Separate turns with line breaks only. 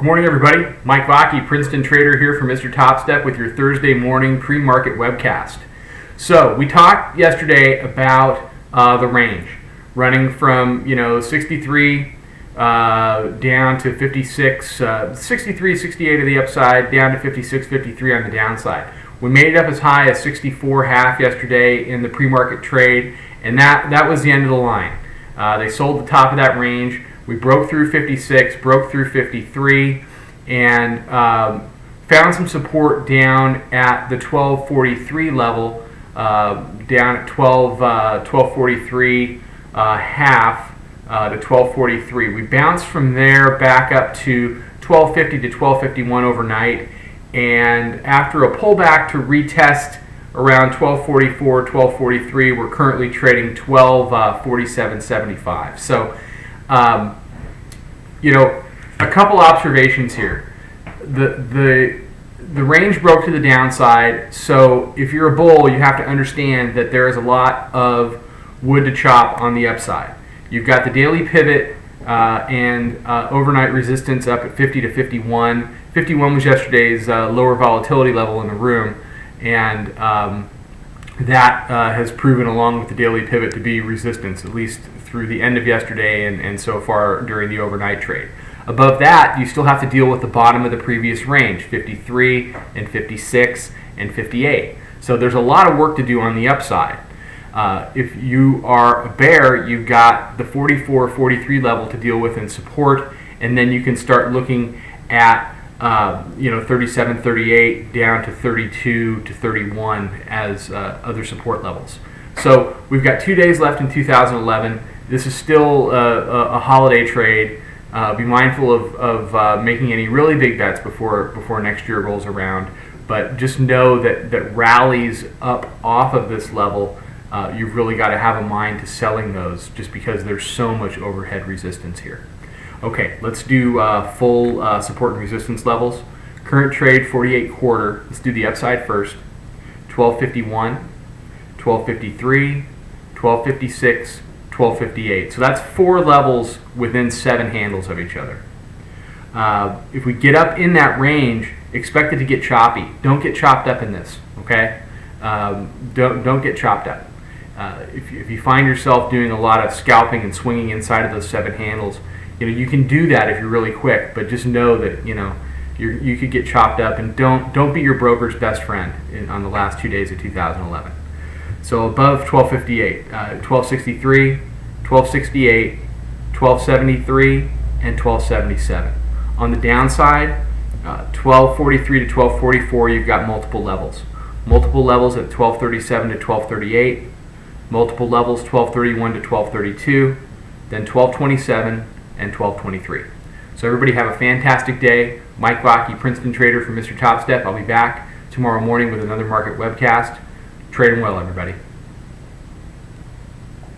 Good morning, everybody. Mike Vacchi, Princetontrader here for Mr. Topstep with your Thursday morning pre-market webcast. So we talked yesterday about the range running from 63 down to 56, 63, 68 of the upside, down to 56, 53 on the downside. We made it up as high as 64.5 yesterday in the pre-market trade, and that was the end of the line. They sold the top of that range. We broke through 56, broke through 53, and found some support down at the 1243 level, down at 1243 half to 1243. We bounced from there back up to 1250 to 1251 overnight, and after a pullback to retest around 1244, 1243, we're currently trading 1247.75. So a couple observations here. The range broke to the downside, so if you're a bull, you have to understand that there is a lot of wood to chop on the upside. You've got the daily pivot and overnight resistance up at 50 to 51. 51 was yesterday's lower volatility level in the room, and that has proven, along with the daily pivot, to be resistance, at least through the end of yesterday and so far during the overnight trade. Above that, you still have to deal with the bottom of the previous range, 53 and 56 and 58. So there's a lot of work to do on the upside. If you are a bear, you've got the 44, 43 level to deal with in support, and then you can start looking at 37, 38 down to 32 to 31 as other support levels. So we've got 2 days left in 2011. This is still a holiday trade. Be mindful of making any really big bets before next year rolls around. But just know that rallies up off of this level, you've really got to have a mind to selling those, just because there's so much overhead resistance here. Okay, let's do full support and resistance levels. Current trade 48 quarter. Let's do the upside first. 1251, 1253, 1256, 1258. So that's 4 levels within 7 handles of each other. If we get up in that range, expect it to get choppy. Don't get chopped up in this, okay? Don't get chopped up. If you find yourself doing a lot of scalping and swinging inside of those 7 handles, you can do that if you're really quick, but just know that you could get chopped up, and don't be your broker's best friend on the last 2 days of 2011. So above 1258, 1263, 1268, 1273, and 1277. On the downside, 1243 to 1244, you've got multiple levels. Multiple levels at 1237 to 1238, multiple levels 1231 to 1232, then 1227 and 1223. So everybody have a fantastic day. Mike Vacchi, Princetontrader for Mr. Topstep. I'll be back tomorrow morning with another market webcast. Trading well, everybody.